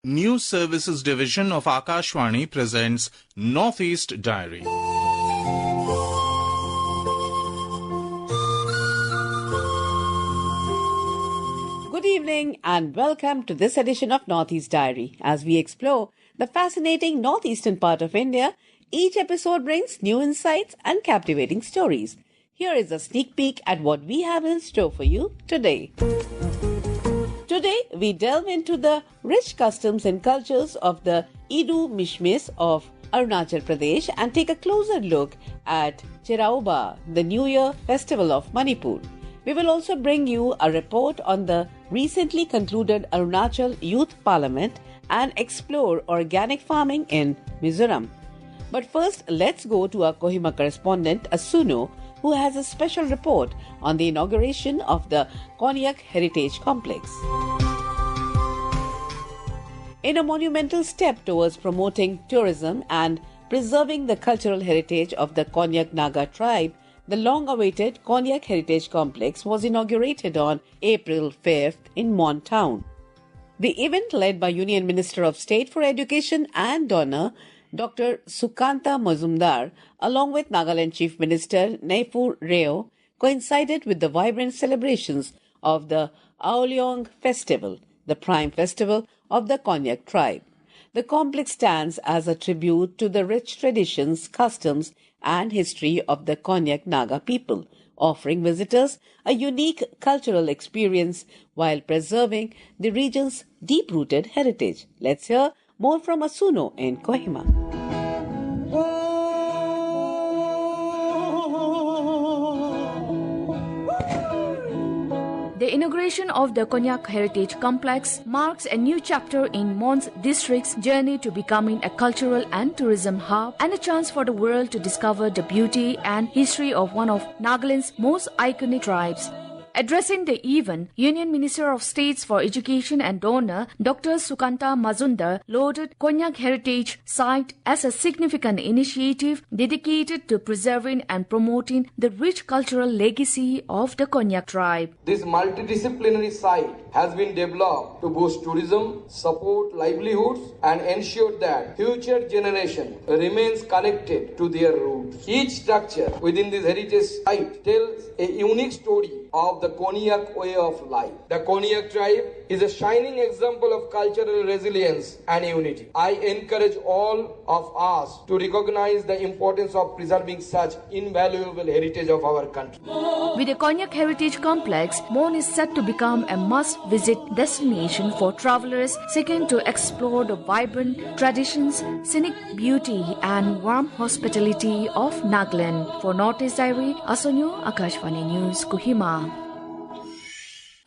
News Services Division of Akashvani presents Northeast Diary. Good evening and welcome to this edition of Northeast Diary. As we explore the fascinating northeastern part of India, each episode brings new insights and captivating stories. Here is a sneak peek at what we have in store for you today. Today, we delve into the rich customs and cultures of the Idu Mishmis of Arunachal Pradesh and take a closer look at Cheraoba, the New Year festival of Manipur. We will also bring you a report on the recently concluded Arunachal Youth Parliament and explore organic farming in Mizoram. But first, let's go to our Kohima correspondent, Asuno, who has a special report on the inauguration of the Konyak Heritage Complex. In a monumental step towards promoting tourism and preserving the cultural heritage of the Konyak Naga tribe, the long-awaited Konyak Heritage Complex was inaugurated on April 5th in Mon Town. The event, led by Union Minister of State for Education and Donor, Dr. Sukanta Mazumdar, along with Nagaland Chief Minister Naipur Reo, coincided with the vibrant celebrations of the Aoleong Festival, the prime festival of the Konyak tribe. The complex stands as a tribute to the rich traditions, customs, and history of the Konyak Naga people, offering visitors a unique cultural experience while preserving the region's deep-rooted heritage. Let's hear more from Asuno in Kohima. The inauguration of the Konyak Heritage Complex marks a new chapter in Mons district's journey to becoming a cultural and tourism hub and a chance for the world to discover the beauty and history of one of Nagaland's most iconic tribes. Addressing the event, Union Minister of States for Education and Donor, Dr. Sukanta Mazumdar, lauded Konyak Heritage Site as a significant initiative dedicated to preserving and promoting the rich cultural legacy of the Konyak tribe. This multidisciplinary site has been developed to boost tourism, support livelihoods, and ensure that future generation remains connected to their roots. Each structure within this heritage site tells a unique story of the Konyak way of life. The Konyak tribe is a shining example of cultural resilience and unity. I encourage all of us to recognize the importance of preserving such invaluable heritage of our country. With the Konyak Heritage Complex, Mon is set to become a must-visit destination for travelers seeking to explore the vibrant traditions, scenic beauty, and warm hospitality of Nagaland. For Northeast Diary, Asonyo, Akashvani News, Kohima.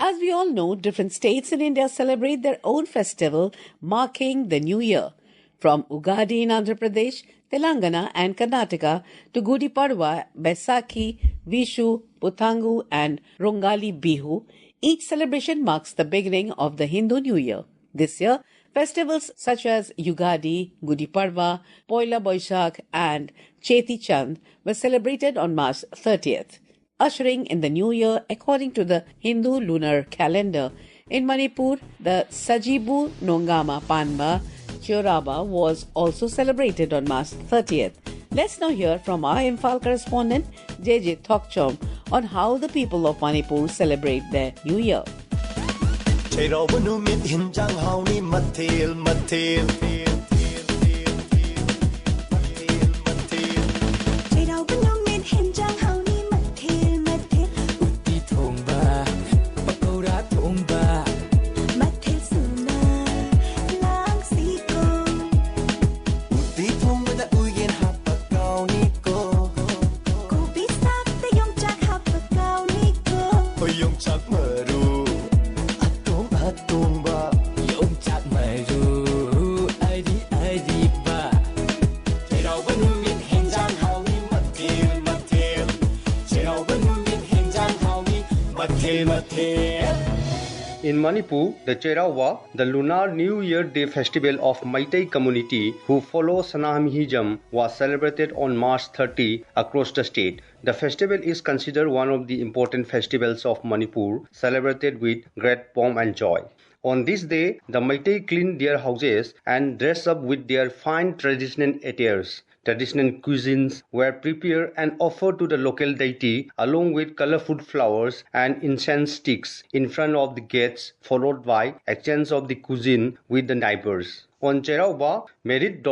As we all know, different states in India celebrate their own festival marking the new year. From Ugadi in Andhra Pradesh, Telangana and Karnataka to Gudi Padwa, Baisakhi, Vishu, Puthangu and Rongali Bihu, each celebration marks the beginning of the Hindu New Year. This year, festivals such as Ugadi, Gudi Padwa, Poila Boishakh and Cheti Chand were celebrated on March 30th. Ushering in the new year according to the Hindu lunar calendar. In Manipur, the Sajibu Nongama Panba Cheraoba was also celebrated on March 30th. Let's now hear from our Imphal correspondent JJ Thokchom on how the people of Manipur celebrate their new year. In Manipur, the Cheraoba, the Lunar New Year Day festival of Meitei community who follow Sanamihijam, was celebrated on March 30 across the state. The festival is considered one of the important festivals of Manipur, celebrated with great pomp and joy. On this day, the Meitei clean their houses and dress up with their fine traditional attires. Traditional cuisines were prepared and offered to the local deity along with colorful flowers and incense sticks in front of the gates, followed by exchange of the cuisine with the neighbors. On Cherauba, married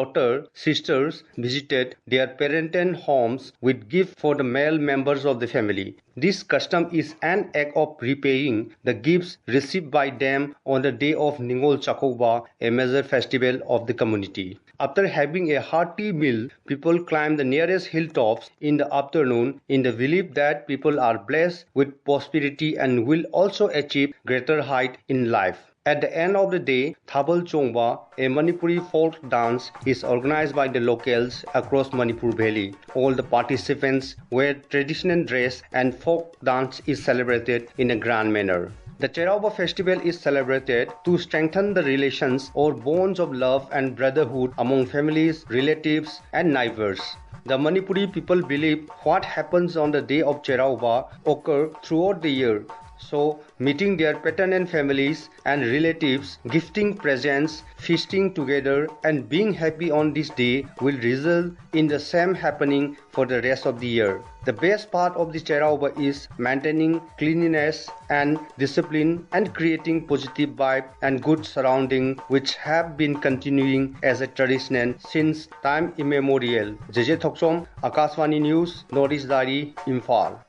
sisters visited their parental homes with gifts for the male members of the family. This custom is an act of repaying the gifts received by them on the day of Ningol Chakouba, a major festival of the community. After having a hearty meal, people climb the nearest hilltops in the afternoon in the belief that people are blessed with prosperity and will also achieve greater height in life. At the end of the day, Thabal Chongba, a Manipuri folk dance, is organized by the locals across Manipur Valley. All the participants wear traditional dress and folk dance is celebrated in a grand manner. The Cherauba festival is celebrated to strengthen the relations or bonds of love and brotherhood among families, relatives, and neighbors. The Manipuri people believe what happens on the day of Cherauba occur throughout the year. So, meeting their paternal families and relatives, gifting presents, feasting together, and being happy on this day will result in the same happening for the rest of the year. The best part of the Cherauba is maintaining cleanliness and discipline and creating positive vibe and good surrounding, which have been continuing as a tradition since time immemorial. JJ Thoksom, Akashvani News, Northeast Dari, Imphal.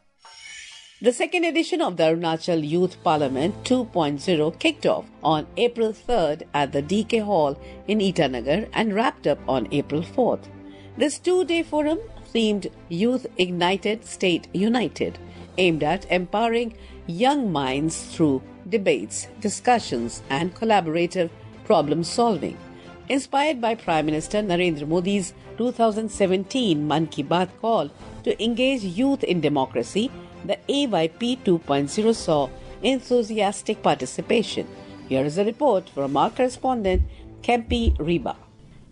The second edition of the Arunachal Youth Parliament 2.0 kicked off on April 3rd at the DK Hall in Itanagar and wrapped up on April 4th. This two-day forum themed Youth Ignited, State United, aimed at empowering young minds through debates, discussions and collaborative problem solving. Inspired by Prime Minister Narendra Modi's 2017 Mann Ki Baat call to engage youth in democracy, the AYP 2.0 saw enthusiastic participation. Here is a report from our correspondent, Kempi Reba.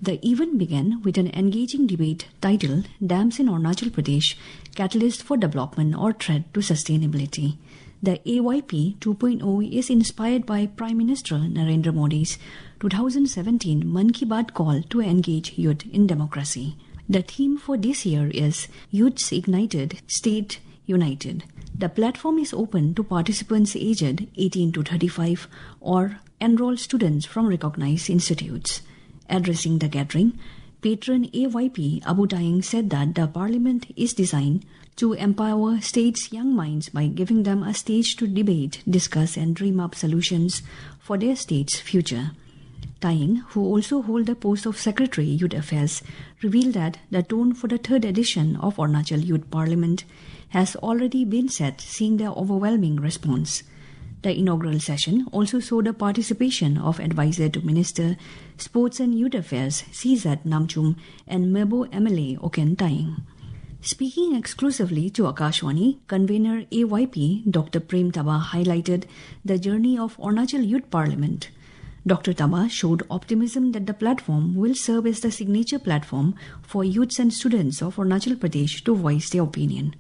The event began with an engaging debate titled Dams in Arunachal Pradesh, Catalyst for Development or Threat to Sustainability. The AYP 2.0 is inspired by Prime Minister Narendra Modi's 2017 Mann Ki Baat call to engage youth in democracy. The theme for this year is Youths Ignited, State United. The platform is open to participants aged 18 to 35 or enrolled students from recognized institutes. Addressing the gathering, patron AYP Abu Taing said that the parliament is designed to empower states' young minds by giving them a stage to debate, discuss and dream up solutions for their state's future. Taing, who also holds the post of Secretary Youth Affairs, revealed that the tone for the third edition of Arunachal Youth Parliament has already been set, seeing the overwhelming response. The inaugural session also saw the participation of Advisor to Minister, Sports and Youth Affairs CZ Namchum and Mebo MLA Oken Taing. Speaking exclusively to Akashvani, convener AYP Dr. Prem Taba highlighted the journey of Arunachal Youth Parliament. Dr. Taba showed optimism that the platform will serve as the signature platform for youths and students of Arunachal Pradesh to voice their opinion.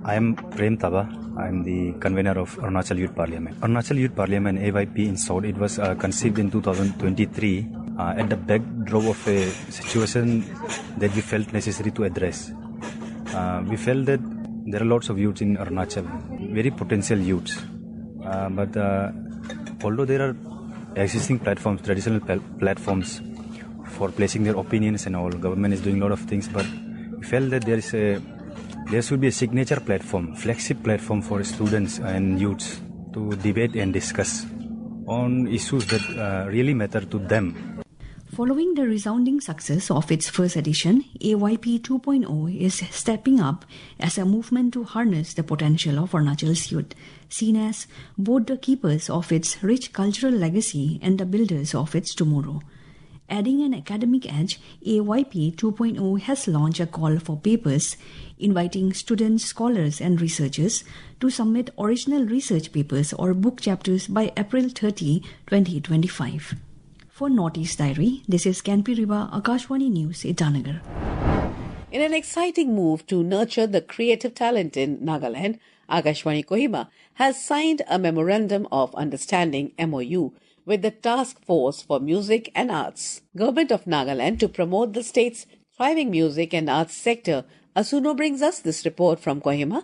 I am Prem Taba. I am the convener of Arunachal Youth Parliament. Arunachal Youth Parliament AYP in short, it was conceived in 2023 at the backdrop of a situation that we felt necessary to address. We felt that there are lots of youths in Arunachal, very potential youths. But although there are existing platforms, traditional platforms for placing their opinions and all, government is doing a lot of things, but we felt that there should be a signature platform, flagship platform for students and youths to debate and discuss on issues that really matter to them. Following the resounding success of its first edition, AYP 2.0 is stepping up as a movement to harness the potential of Arunachal's youth, seen as both the keepers of its rich cultural legacy and the builders of its tomorrow. Adding an academic edge, AYP 2.0 has launched a call for papers, inviting students, scholars and researchers to submit original research papers or book chapters by April 30, 2025. For Northeast Diary, this is Kanpi Riba, Akashvani News, Itanagar. In an exciting move to nurture the creative talent in Nagaland, Akashvani Kohima has signed a Memorandum of Understanding MOU with the Task Force for Music and Arts. Government of Nagaland to promote the state's thriving music and arts sector. Asuno brings us this report from Kohima.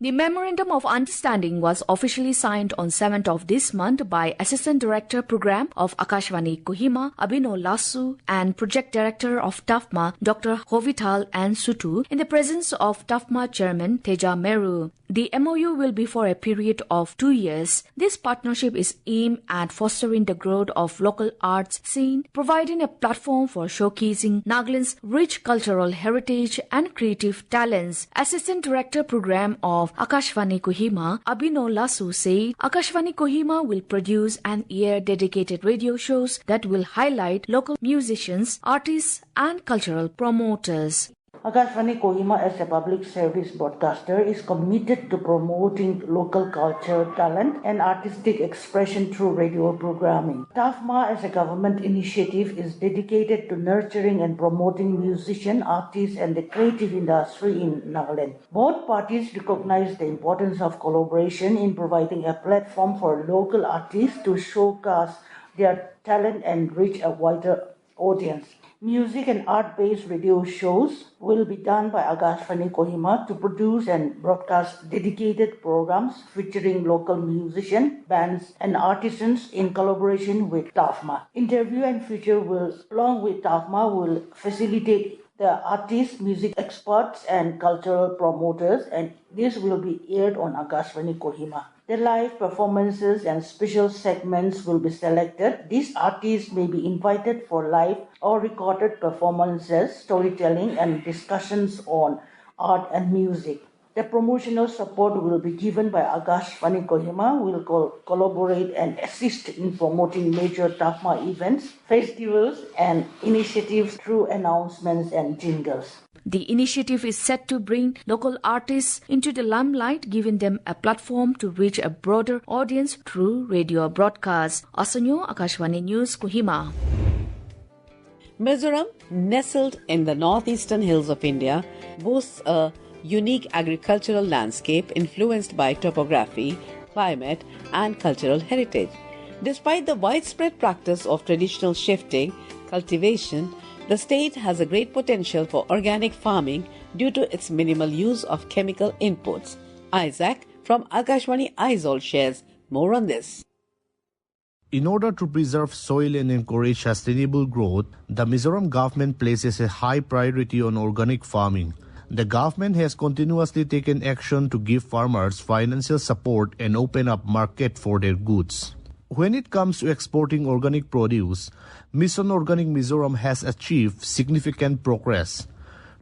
The Memorandum of Understanding was officially signed on 7th of this month by Assistant Director Program of Akashvani Kohima, Abhino Lasu, and Project Director of TAFMA, Dr. Hovital and Sutu, in the presence of TAFMA Chairman Teja Meru. The MOU will be for a period of 2 years. This partnership is aimed at fostering the growth of local arts scene, providing a platform for showcasing Nagaland's rich cultural heritage and creative talents. Assistant Director Program of Akashvani Kohima, Abhino Lasu, said Akashvani Kohima will produce and air dedicated radio shows that will highlight local musicians, artists, and cultural promoters. Akashvani Kohima, as a public service broadcaster, is committed to promoting local culture, talent, and artistic expression through radio programming. TAFMA, as a government initiative, is dedicated to nurturing and promoting musicians, artists, and the creative industry in Nagaland. Both parties recognize the importance of collaboration in providing a platform for local artists to showcase their talent and reach a wider audience. Music and art-based radio shows will be done by Akashvani Kohima to produce and broadcast dedicated programs featuring local musicians, bands, and artisans in collaboration with TAFMA. Interview and feature will, along with TAFMA, will facilitate the artists, music experts, and cultural promoters, and this will be aired on Akashvani Kohima. The live performances and special segments will be selected. These artists may be invited for live or recorded performances, storytelling, and discussions on art and music. The promotional support will be given by Akashvani Kohima, who will collaborate and assist in promoting major TAFMA events, festivals, and initiatives through announcements and jingles. The initiative is set to bring local artists into the limelight, giving them a platform to reach a broader audience through radio broadcasts. Asanyo, Akashvani News, Kohima. Mizoram, nestled in the northeastern hills of India, boasts a unique agricultural landscape influenced by topography, climate, and cultural heritage. Despite the widespread practice of traditional shifting, cultivation, the state has a great potential for organic farming due to its minimal use of chemical inputs. Isaac from Akashvani Aizawl shares more on this. In order to preserve soil and encourage sustainable growth, the Mizoram government places a high priority on organic farming. The government has continuously taken action to give farmers financial support and open up market for their goods. When it comes to exporting organic produce, Mission Organic Mizoram has achieved significant progress.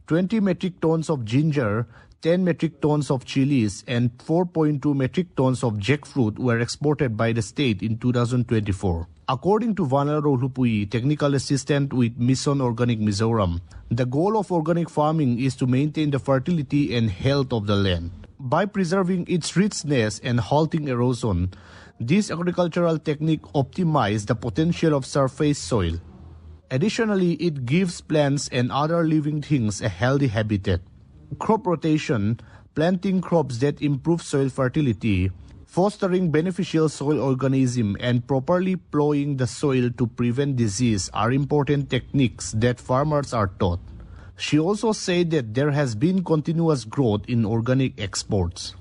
20 metric tons of ginger, 10 metric tons of chilies, and 4.2 metric tons of jackfruit were exported by the state in 2024. According to Vanal Rohlupui, technical assistant with Mission Organic Mizoram, the goal of organic farming is to maintain the fertility and health of the land. By preserving its richness and halting erosion, this agricultural technique optimizes the potential of surface soil. Additionally, it gives plants and other living things a healthy habitat. Crop rotation, planting crops that improve soil fertility, fostering beneficial soil organisms, and properly plowing the soil to prevent disease are important techniques that farmers are taught. She also said that there has been continuous growth in organic exports.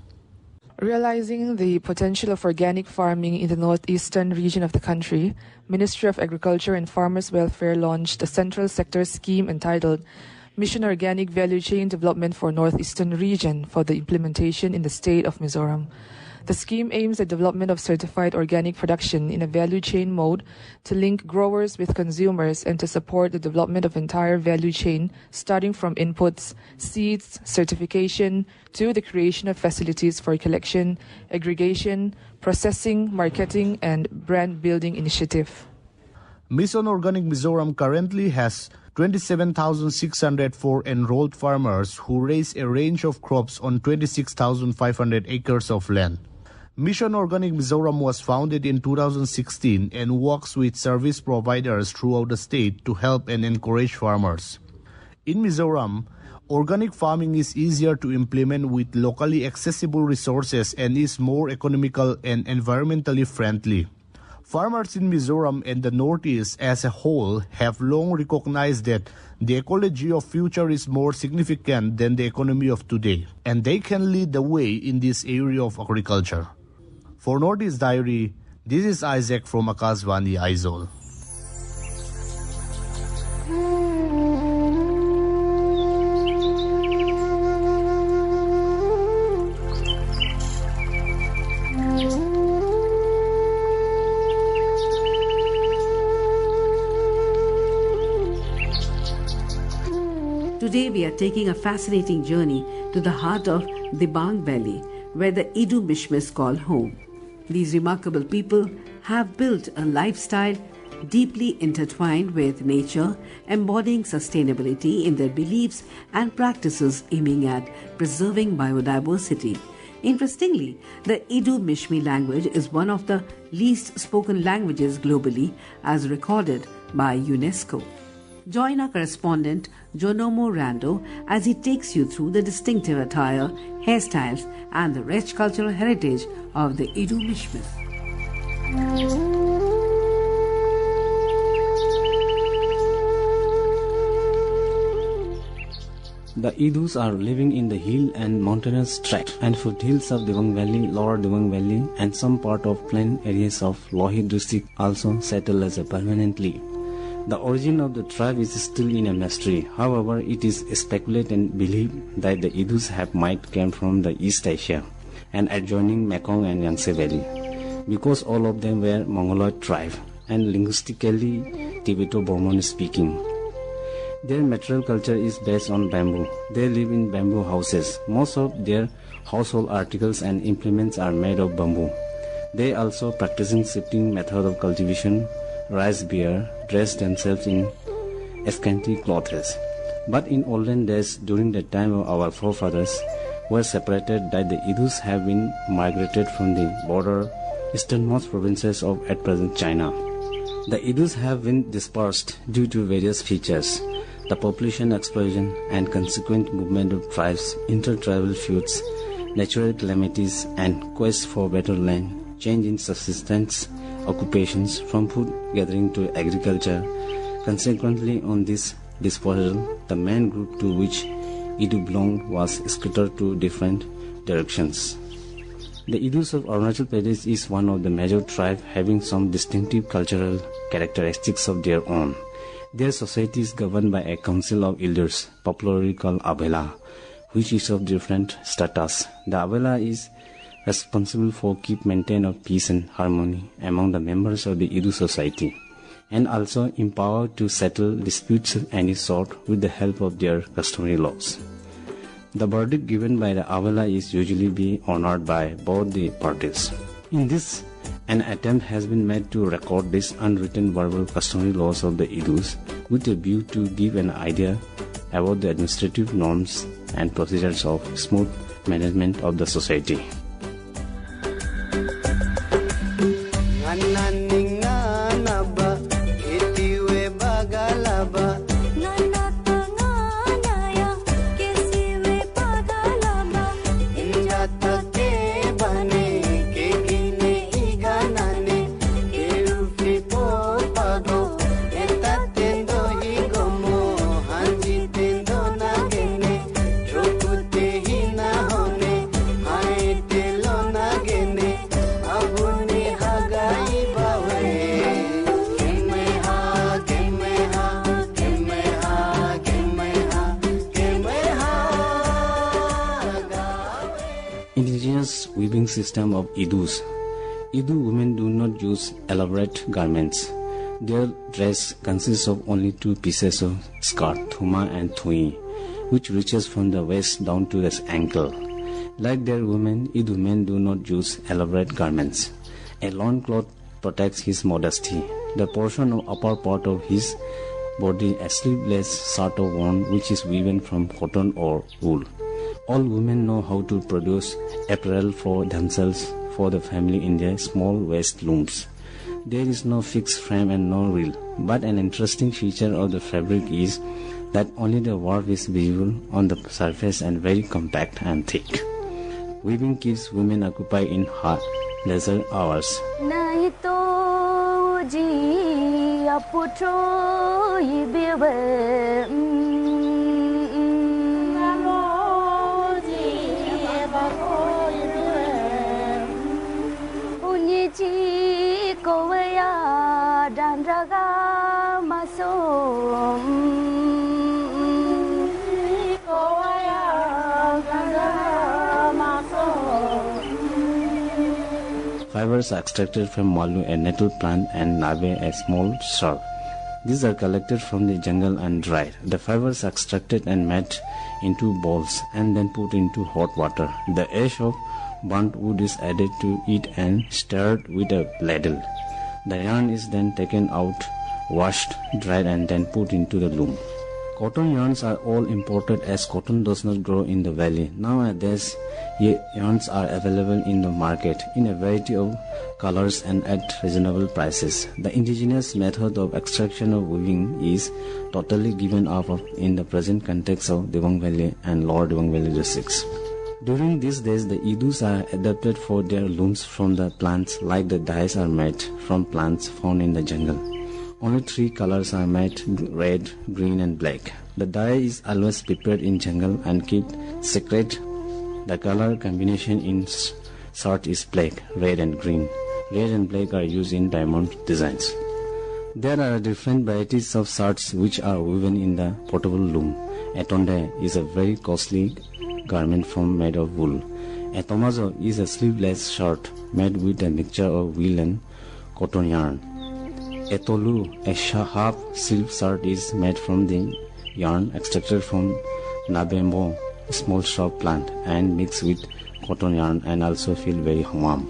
Realizing the potential of organic farming in the northeastern region of the country, Ministry of Agriculture and Farmers' Welfare launched a central sector scheme entitled Mission Organic Value Chain Development for Northeastern Region for the implementation in the state of Mizoram. The scheme aims at development of certified organic production in a value chain mode to link growers with consumers and to support the development of entire value chain starting from inputs, seeds, certification, to the creation of facilities for collection, aggregation, processing, marketing, and brand building initiative. Mission Organic Mizoram currently has 27,604 enrolled farmers who raise a range of crops on 26,500 acres of land. Mission Organic Mizoram was founded in 2016 and works with service providers throughout the state to help and encourage farmers. In Mizoram, organic farming is easier to implement with locally accessible resources and is more economical and environmentally friendly. Farmers in Mizoram and the Northeast as a whole have long recognized that the ecology of future is more significant than the economy of today, and they can lead the way in this area of agriculture. For Northeast Diary, this is Isaac from Akashvani Aizawl. Today we are taking a fascinating journey to the heart of Dibang Valley, where the Idu Mishmis call home. These remarkable people have built a lifestyle deeply intertwined with nature, embodying sustainability in their beliefs and practices aiming at preserving biodiversity. Interestingly, the Idu Mishmi language is one of the least spoken languages globally as recorded by UNESCO. Join our correspondent Jonomo Rando as he takes you through the distinctive attire, hairstyles and the rich cultural heritage of the Idu Mishmis. The Idus are living in the hill and mountainous tract and foothills of Dibang Valley, Lower Dibang Valley and some part of plain areas of Lohit district also settled as permanently. The origin of the tribe is still in a mystery. However, it is speculated and believed that the Idus might come from the East Asia and adjoining Mekong and Yangtze Valley, because all of them were Mongoloid tribe and linguistically Tibeto-Burman speaking. Their material culture is based on bamboo. They live in bamboo houses. Most of their household articles and implements are made of bamboo. They also practicing shifting method of cultivation, raise beer, dress themselves in scanty clothes. But in olden days, during the time of our forefathers were separated, that the Idus have been migrated from the border easternmost provinces of at present China. The Idus have been dispersed due to various features: the population explosion and consequent movement of tribes, inter-tribal feuds, natural calamities and quest for better land, change in subsistence occupations from food gathering to agriculture. Consequently, on this dispersal, the main group to which Idu belonged was scattered to different directions. The Idus of Arunachal Pradesh is one of the major tribes having some distinctive cultural characteristics of their own. Their society is governed by a council of elders, popularly called Abela, which is of different status. The Abela is responsible for maintain of peace and harmony among the members of the Idu society, and also empowered to settle disputes of any sort with the help of their customary laws. The verdict given by the Abela is usually be honored by both the parties. In this, an attempt has been made to record these unwritten verbal customary laws of the Idus with a view to give an idea about the administrative norms and procedures of smooth management of the society. Indigenous weaving system of Idus. Idu women do not use elaborate garments. Their dress consists of only two pieces of skirt, thuma and thui, which reaches from the waist down to the ankle. Like their women, Idu men do not use elaborate garments. A loincloth protects his modesty. The portion of upper part of his body, a sleeveless shirt or worn, which is woven from cotton or wool. All women know how to produce apparel for themselves, for the family in their small waist looms. There is no fixed frame and no reel, but an interesting feature of the fabric is that only the warp is visible on the surface and very compact and thick. Weaving keeps women occupied in hard leisure hours. ji aputro ibebe uniji kowaya dandraga masom Fibers are extracted from malu, a nettle plant, and nabe, a small shrub. These are collected from the jungle and dried. The fibers are extracted and made into balls and then put into hot water. The ash of burnt wood is added to it and stirred with a ladle. The yarn is then taken out, washed, dried, and then put into the loom. Cotton yarns are all imported as cotton does not grow in the valley. Nowadays, yarns are available in the market in a variety of colors and at reasonable prices. The indigenous method of extraction of weaving is totally given up in the present context of Dibang Valley and Lower Dibang Valley districts. During these days, the idus are adapted for their looms from the plants like the dyes are made from plants found in the jungle. Only 3 colors are made: red, green and black. The dye is always prepared in jungle and kept secret. The color combination in shirt is black, red and green. Red and black are used in diamond designs. There are different varieties of shirts which are woven in the portable loom. A tonde is a very costly garment made of wool. A tomazo is a sleeveless shirt made with a mixture of wool and cotton yarn. A tolu, a half silk shirt, is made from the yarn extracted from nabembo, a small shrub plant, and mixed with cotton yarn and also feel very warm.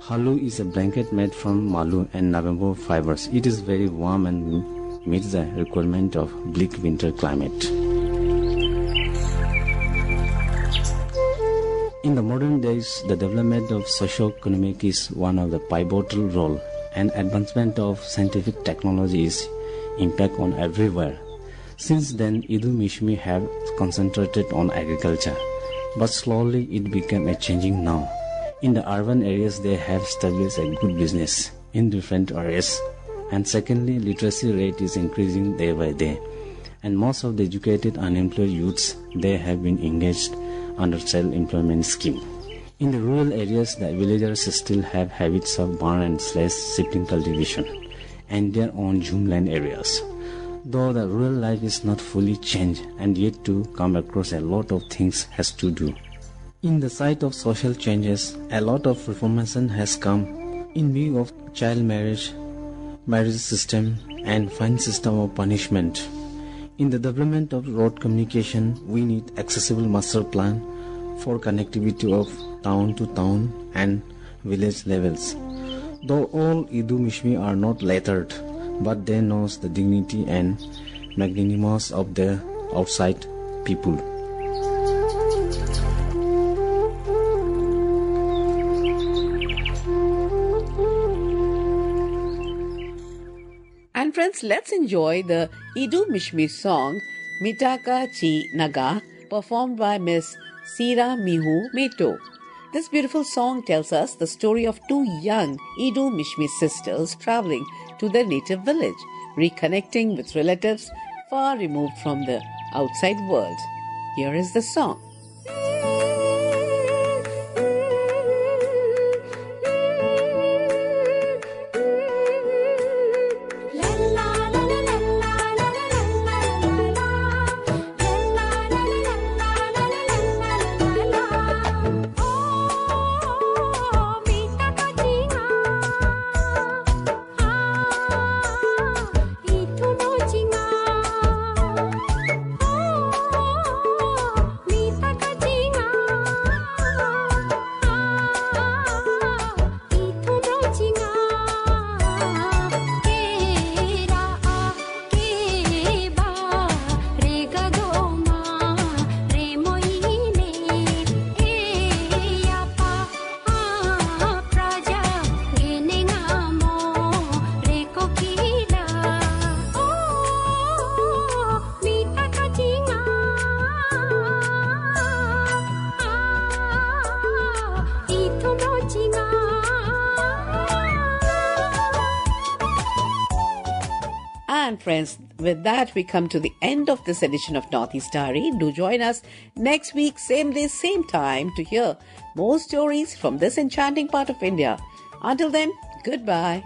Halu is a blanket made from malu and nabembo fibers. It is very warm and meets the requirement of bleak winter climate. In the modern days, the development of socio-economic is one of the pivotal role, and advancement of scientific technology is impact on everywhere. Since then, Idu Mishmi have concentrated on agriculture, but slowly it became a changing now. In the urban areas, they have established a good business in different areas, and secondly, literacy rate is increasing day by day, and most of the educated unemployed youths, they have been engaged under self-employment scheme. In the rural areas, the villagers still have habits of barn and slash shifting cultivation and their own zoomland areas. Though the rural life is not fully changed and yet to come across, a lot of things has to do. In the sight of social changes, a lot of reformation has come in view of child marriage system and fine system of punishment. In the development of road communication, we need accessible master plan for connectivity of town to town and village levels. Though all Idu Mishmi are not lettered, but they know the dignity and magnanimous of their outside people. And friends, let's enjoy the Idu Mishmi song Mitaka Chi Naga, performed by Miss Sira Mihu Meto. This beautiful song tells us the story of 2 young Idu Mishmi sisters traveling to their native village, reconnecting with relatives far removed from the outside world. Here is the song. Mita friends, with that we come to the end of this edition of Northeast Diary. Do join us next week, same day, same time, to hear more stories from this enchanting part of India. Until then, goodbye.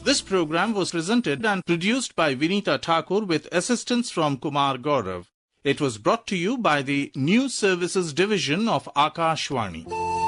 This program was presented and produced by Vinita Thakur with assistance from Kumar Gaurav. It was brought to you by the News Services Division of Akashvani.